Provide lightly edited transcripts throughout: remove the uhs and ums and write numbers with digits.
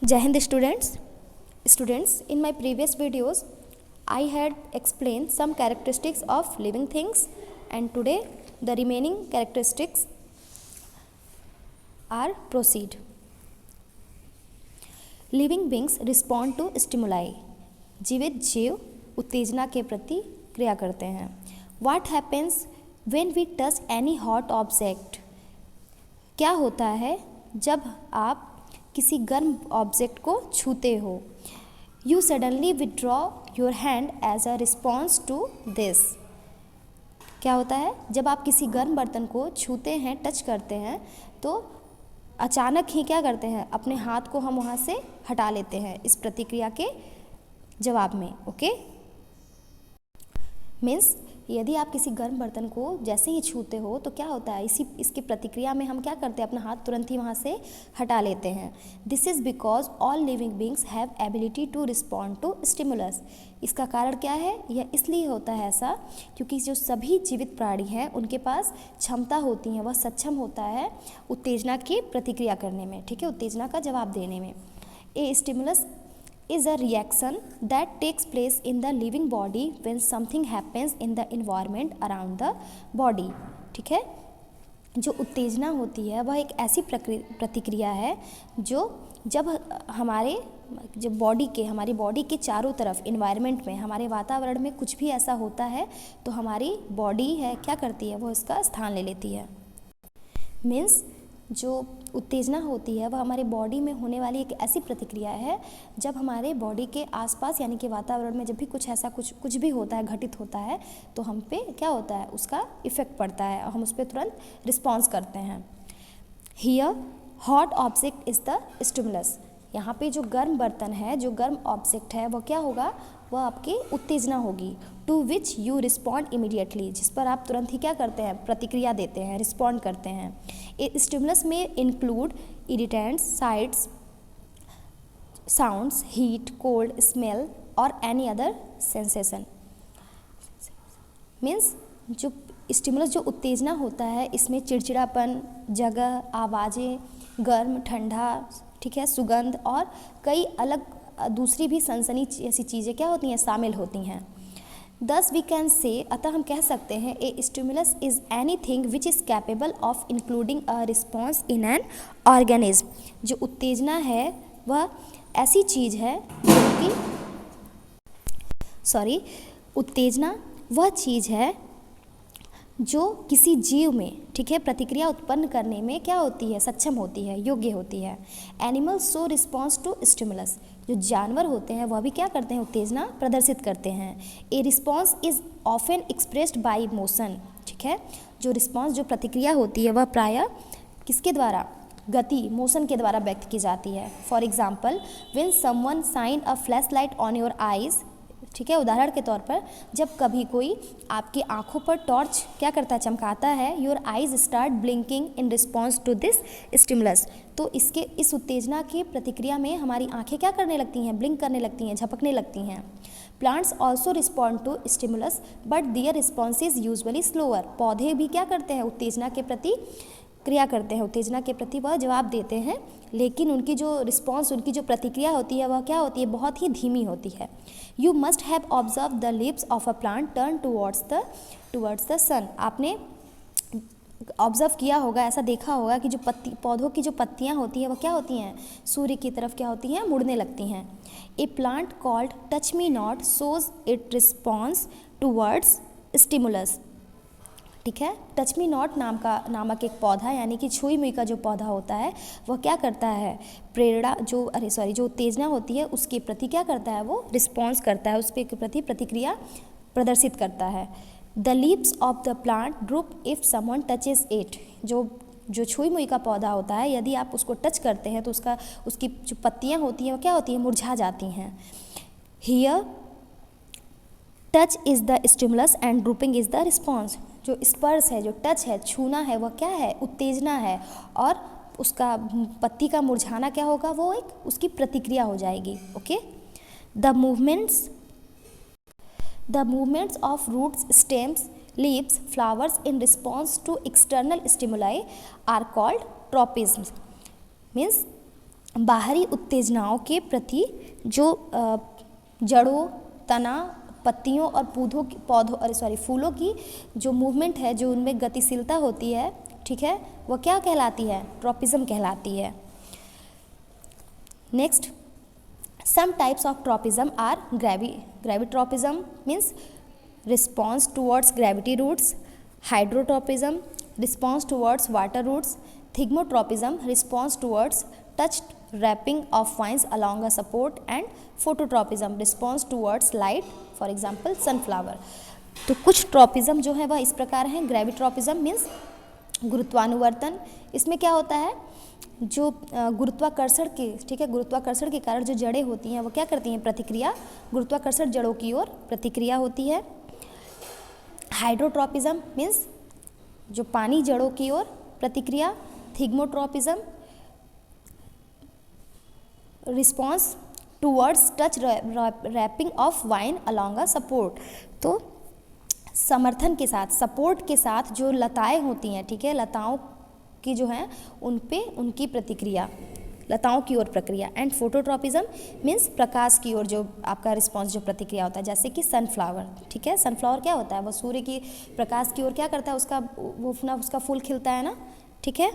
Jai Hind students, in my previous videos I had explained some characteristics of living things, and today the remaining characteristics are proceed. Living beings respond to stimuli. जीवित जीव उत्तेजना के प्रति क्रिया करते हैं. What happens when we touch any hot object? क्या होता है जब आप किसी गर्म ऑब्जेक्ट को छूते हो. You suddenly withdraw your hand as a response to this. क्या होता है जब आप किसी गर्म बर्तन को छूते हैं, टच करते हैं, तो अचानक ही क्या करते हैं, अपने हाथ को हम वहाँ से हटा लेते हैं इस प्रतिक्रिया के जवाब में. ओके, मीन्स यदि आप किसी गर्म बर्तन को जैसे ही छूते हो तो क्या होता है, इसकी प्रतिक्रिया में हम क्या करते हैं, अपना हाथ तुरंत ही वहाँ से हटा लेते हैं. This is because all living beings have ability to respond to stimulus. इसका कारण क्या है, यह इसलिए होता है ऐसा क्योंकि जो सभी जीवित प्राणी हैं उनके पास क्षमता होती है, वह सक्षम होता है उत्तेजना की प्रतिक्रिया करने में. ठीक है, उत्तेजना का जवाब देने में. ए stimulus is a reaction that takes place in the living body when something happens in the environment around the body. ठीक है, जो उत्तेजना होती है वह एक ऐसी प्रतिक्रिया है जो जब हमारे हमारी बॉडी के चारों तरफ इन्वायरमेंट में, हमारे वातावरण में कुछ भी ऐसा होता है तो हमारी बॉडी है क्या करती है, वो इसका स्थान ले लेती है. मीन्स जो उत्तेजना होती है वह हमारे बॉडी में होने वाली एक ऐसी प्रतिक्रिया है जब हमारे बॉडी के आसपास यानी कि वातावरण में जब भी कुछ भी होता है, घटित होता है, तो हम पे क्या होता है, उसका इफेक्ट पड़ता है और हम उस पर तुरंत रिस्पॉन्स करते हैं. Here hot object is the stimulus. यहाँ पे जो गर्म बर्तन है, जो गर्म ऑब्जेक्ट है, वह क्या होगा, वह आपकी उत्तेजना होगी. To which you respond immediately, जिस पर आप तुरंत ही क्या करते हैं, प्रतिक्रिया देते हैं, रिस्पॉन्ड करते हैं. ए स्टिमुलस में include irritants, sites, sounds, heat, cold, smell और एनी अदर सेंसेशन. मीन्स जो स्टिमुलस, जो उत्तेजना होता है, इसमें चिड़चिड़ापन, जगह, आवाज़ें, गर्म, ठंडा, ठीक है, सुगंध और कई अलग दूसरी भी सनसनी ऐसी चीज़ें क्या होती हैं, शामिल होती हैं. दस वी कैन से, अतः हम कह सकते हैं, ए stimulus is any thing which is capable of including a response in an organism. जो उत्तेजना है वह ऐसी चीज़ है उत्तेजना वह चीज़ है जो किसी जीव में, ठीक है, प्रतिक्रिया उत्पन्न करने में क्या होती है, सक्षम होती है, योग्य होती है. Animals show response to stimulus. जो जानवर होते हैं वह भी क्या करते हैं, उत्तेजना प्रदर्शित करते हैं. A response is often expressed by motion. ठीक है, जो रिस्पॉन्स, जो प्रतिक्रिया होती है वह प्रायः किसके द्वारा, गति, मोशन के द्वारा व्यक्त की जाती है. For example, when someone shine a flash light on your eyes. ठीक है, उदाहरण के तौर पर जब कभी कोई आपकी आंखों पर टॉर्च क्या करता है, चमकाता है, your eyes start blinking in response to this stimulus. तो इस उत्तेजना की प्रतिक्रिया में हमारी आंखें क्या करने लगती हैं, ब्लिंक करने लगती हैं, झपकने लगती हैं. Plants also respond to stimulus but their response is usually slower. पौधे भी क्या करते हैं, उत्तेजना के प्रति क्रिया करते हैं, उत्तेजना के प्रति वह जवाब देते हैं, लेकिन उनकी जो रिस्पॉन्स, उनकी जो प्रतिक्रिया होती है वह क्या होती है, बहुत ही धीमी होती है. You must have observe the leaves of a plant turn towards the sun. आपने ऑब्जर्व किया होगा, ऐसा देखा होगा कि जो पौधों की जो पत्तियां होती हैं वह क्या होती हैं, सूर्य की तरफ क्या होती हैं, मुड़ने लगती हैं. A plant called touch me not shows it response towards stimulus. ठीक है, टच मी नॉट नामक एक पौधा यानी कि छुई मुई का जो पौधा होता है वह क्या करता है, जो उत्तेजना होती है उसके प्रति क्या करता है, वो रिस्पॉन्स करता है, उसके प्रति प्रतिक्रिया प्रदर्शित करता है. The leaves of the plant drupe if someone touches it. जो छुई मुई का पौधा होता है, यदि आप उसको टच करते हैं तो उसकी जो पत्तियाँ होती हैं वो क्या होती हैं, मुरझा जाती हैं. Here touch is the stimulus and drooping is the response. जो स्पर्श है, जो टच है, छूना है, वह क्या है, उत्तेजना है, और उसका पत्ती का मुरझाना क्या होगा, वो एक उसकी प्रतिक्रिया हो जाएगी. Okay, the movements of roots, stems, leaves, flowers in response to external stimuli are called tropism. Means बाहरी उत्तेजनाओं के प्रति जो जड़ों, तना, पत्तियों और फूलों की जो मूवमेंट है, जो उनमें गतिशीलता होती है, ठीक है, वो क्या कहलाती है? ट्रॉपिज्म कहलाती है। Next, some types of tropism are gravitropism means response towards gravity roots, hydrotropism response towards water roots, thigmotropism response towards touched wrapping of vines along a support, and phototropism response towards light, for example sunflower। तो कुछ tropism जो है वह इस प्रकार हैं। ग्रेविट्रॉपिज्म means गुरुत्वानुवर्तन। इसमें क्या होता है, जो गुरुत्वाकर्षण के, ठीक है, गुरुत्वाकर्षण के कारण जो जड़ें होती हैं वो क्या करती हैं? प्रतिक्रिया, गुरुत्वाकर्षण जड़ों की ओर प्रतिक्रिया होती है। हाइड्रोट्रॉपिज्म मीन्स जो पानी जड़ों की ओर प्रतिक्रिया। Thigmotropism response towards touch wrapping of vine along a support. तो समर्थन के साथ, सपोर्ट के साथ जो लताएं होती हैं, ठीक है, लताओं की जो हैं उन पे उनकी प्रतिक्रिया, लताओं की ओर प्रक्रिया। एंड फोटोट्रॉपिज्म मीन्स प्रकाश की ओर जो आपका रिस्पॉन्स, जो प्रतिक्रिया होता है, जैसे कि सनफ्लावर, ठीक है। सनफ्लावर क्या होता है? वो सूर्य की प्रकाश की ओर क्या करता है? उसका फूल खिलता है ना, ठीक है।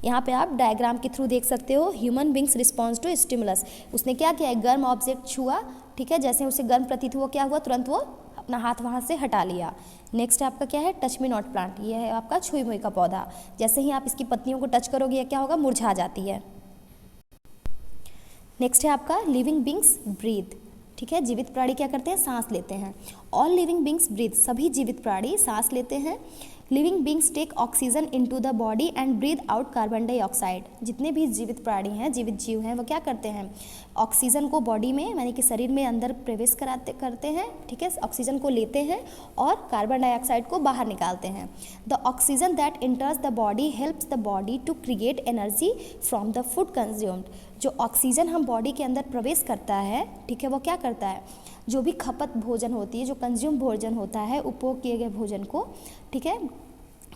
यहाँ पे आप डायग्राम के थ्रू देख सकते हो। Human beings response to stimulus, उसने क्या किया? एक गर्म ऑब्जेक्ट छुआ, ठीक है, जैसे उसे गर्म प्रतीत हुआ, क्या हुआ? तुरंत वो अपना हाथ वहाँ से हटा लिया। नेक्स्ट आपका क्या है? टच मी नॉट प्लांट, ये है आपका छुई मुई का पौधा। जैसे ही आप इसकी पत्तियों को टच करोगे या क्या होगा? मुरझा जाती है। नेक्स्ट है आपका लिविंग बींग्स ब्रीथ, ठीक है, जीवित प्राणी क्या करते हैं? सांस लेते हैं। ऑल लिविंग बींग्स ब्रीथ, सभी जीवित प्राणी सांस लेते हैं। Living beings take oxygen into the body and breathe out carbon dioxide. जितने भी जीवित प्राणी हैं, जीवित जीव हैं, वो क्या करते हैं? ऑक्सीजन को बॉडी में, यानी कि शरीर में अंदर प्रवेश करते हैं, ठीक है, ऑक्सीजन को लेते हैं और कार्बन डाइऑक्साइड को बाहर निकालते हैं। The oxygen that enters the body helps the body to create energy from the food consumed. जो ऑक्सीजन हम बॉडी के अंदर प्रवेश करता है, ठीक है, वो क्या करता है? जो भी खपत भोजन होती है, जो कंज्यूम भोजन होता है, उपभोग किए गए भोजन को, ठीक है,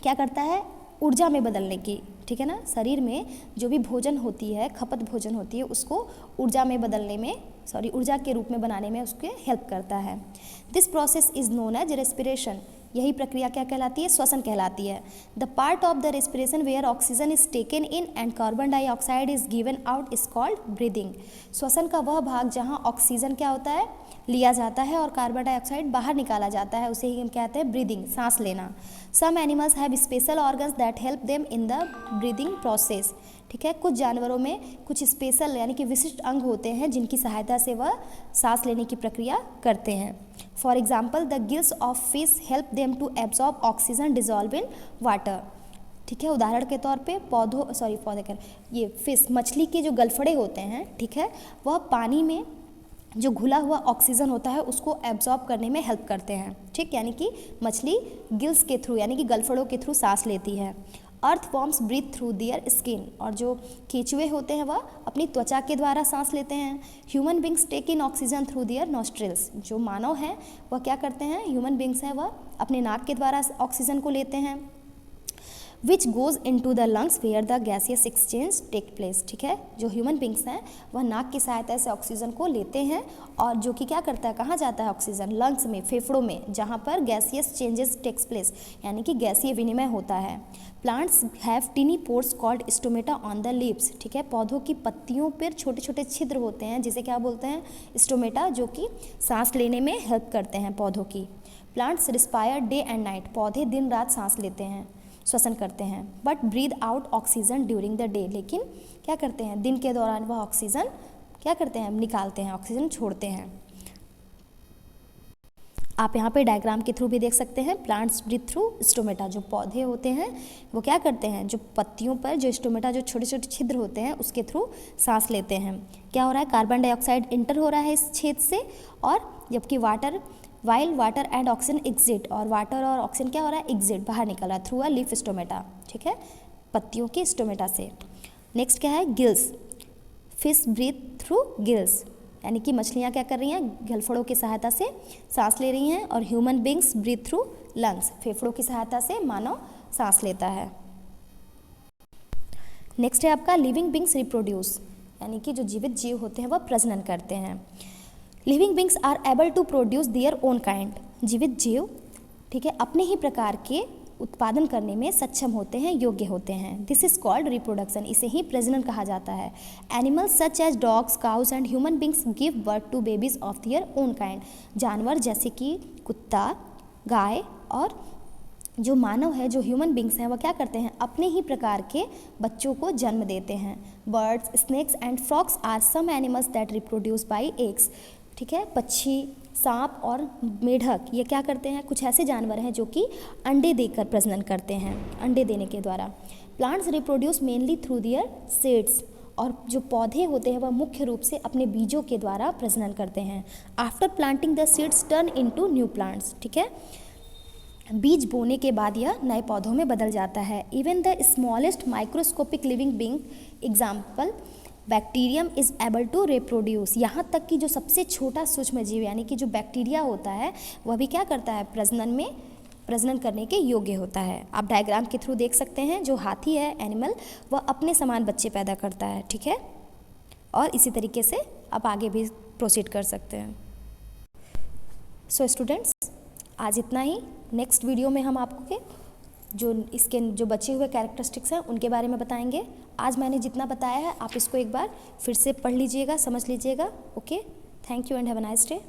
क्या करता है? ऊर्जा में बदलने की, ठीक है ना। शरीर में जो भी भोजन होती है, खपत भोजन होती है, उसको ऊर्जा में बदलने में, ऊर्जा के रूप में बनाने में उसके हेल्प करता है। This process is known as respiration. यही प्रक्रिया क्या कहलाती है? श्वसन कहलाती है। The part of the respiration where oxygen is taken in and carbon dioxide is given out is called breathing. श्वसन का वह भाग जहाँ ऑक्सीजन क्या होता है? लिया जाता है और कार्बन डाइऑक्साइड बाहर निकाला जाता है, उसे ही हम कहते हैं ब्रीदिंग, सांस लेना। Some animals have special organs that help them in the breathing process, ठीक है। कुछ जानवरों में कुछ स्पेशल यानी कि विशिष्ट अंग होते हैं जिनकी सहायता से वह सांस लेने की प्रक्रिया करते हैं। For example the gills of fish help them to absorb oxygen dissolve in water, ठीक है। उदाहरण के तौर पे ये फिश, मछली के जो गलफड़े होते हैं, ठीक है, वह पानी में जो घुला हुआ ऑक्सीजन होता है उसको एब्जॉर्ब करने में हेल्प करते हैं, ठीक, यानी कि मछली गिल्स के थ्रू यानी कि गलफड़ों के थ्रू सांस लेती है। Earthworms breathe through their skin, और जो केंचुए होते हैं वह अपनी त्वचा के द्वारा सांस लेते हैं। Human beings take in oxygen through their nostrils, जो मानव हैं वह क्या करते हैं? ह्यूमन बींग्स हैं, वह अपने नाक के द्वारा ऑक्सीजन को लेते हैं। Which goes into the lungs where the gaseous exchange take place, ठीक है। जो ह्यूमन बींग्स हैं वह नाक की सहायता से ऑक्सीजन को लेते हैं और जो कि क्या करता है? कहाँ जाता है ऑक्सीजन? लंग्स में, फेफड़ों में, जहाँ पर गैसियस चेंजेस टेक्स प्लेस, यानी कि गैसीय विनिमय होता है। Plants have टिनी pores called stomata on the leaves, ठीक है। पौधों की पत्तियों पर छोटे छोटे छिद्र होते हैं जिसे क्या बोलते हैं? स्टोमेटा, जो कि सांस लेने में हेल्प करते हैं पौधों की। Plants respire day and night, पौधे दिन रात सांस लेते हैं, श्वसन करते हैं। But breathe out oxygen during the day, लेकिन क्या करते हैं? दिन के दौरान वह ऑक्सीजन क्या करते हैं? निकालते हैं, ऑक्सीजन छोड़ते हैं। आप यहाँ पे डायग्राम के थ्रू भी देख सकते हैं। प्लांट्स ब्रीथ थ्रू स्टोमेटा, जो पौधे होते हैं वो क्या करते हैं? जो पत्तियों पर जो स्टोमेटा, जो छोटे छोटे छिद्र होते हैं, उसके थ्रू सांस लेते हैं। क्या हो रहा है? कार्बन डाइऑक्साइड इंटर हो रहा है इस छेद से, और जबकि वाटर एंड ऑक्सीजन एग्जिट, और वाटर और ऑक्सीजन क्या हो रहा है? एग्जिट, बाहर निकल रहा है थ्रू अ लीफ स्टोमेटा, ठीक है, पत्तियों की स्टोमेटा से। नेक्स्ट क्या है? Gills, fish breathe through gills, यानी कि मछलियाँ क्या कर रही हैं? गलफड़ों की सहायता से सांस ले रही हैं। और human beings breathe through lungs, फेफड़ों की सहायता से मानव सांस लेता है। नेक्स्ट है आपका लिविंग बींग्स रिप्रोड्यूस, यानी कि जो जीवित जीव होते हैं वह प्रजनन करते हैं। Living beings are able to produce their own kind, जीवित जीव ठीक है अपने ही प्रकार के उत्पादन करने में सक्षम होते हैं, योग्य होते हैं। दिस इज कॉल्ड रिप्रोडक्शन, इसे ही प्रजनन कहा जाता है। Animals such as dogs, cows and human beings give birth to babies of their own kind, जानवर जैसे कि कुत्ता, गाय और जो मानव है, जो ह्यूमन बींग्स हैं, वह क्या करते हैं, अपने ही प्रकार के बच्चों को जन्म देते हैं। Birds, snakes and frogs are some animals that reproduce by eggs, ठीक है। पक्षी, सांप और मेढक ये क्या करते हैं, कुछ ऐसे जानवर हैं जो कि अंडे देकर प्रजनन करते हैं, अंडे देने के द्वारा। Plants reproduce mainly through their seeds, और जो पौधे होते हैं वह मुख्य रूप से अपने बीजों के द्वारा प्रजनन करते हैं। After planting the seeds turn into new plants, ठीक है। बीज बोने के बाद यह नए पौधों में बदल जाता है। Even the smallest microscopic living being example bacterium is able to reproduce, यहाँ तक कि जो सबसे छोटा सूक्ष्म जीव यानी कि जो बैक्टीरिया होता है वह भी क्या करता है, प्रजनन करने के योग्य होता है। आप डायग्राम के थ्रू देख सकते हैं, जो हाथी है एनिमल वह अपने समान बच्चे पैदा करता है, ठीक है। और इसी तरीके से आप आगे भी प्रोसीड कर सकते हैं। सो स्टूडेंट्स, आज इतना ही। नेक्स्ट वीडियो में हम आपको इसके जो बचे हुए कैरेक्टरिस्टिक्स हैं उनके बारे में बताएंगे। आज मैंने जितना बताया है आप इसको एक बार फिर से पढ़ लीजिएगा, समझ लीजिएगा। Okay, thank you and have a nice day.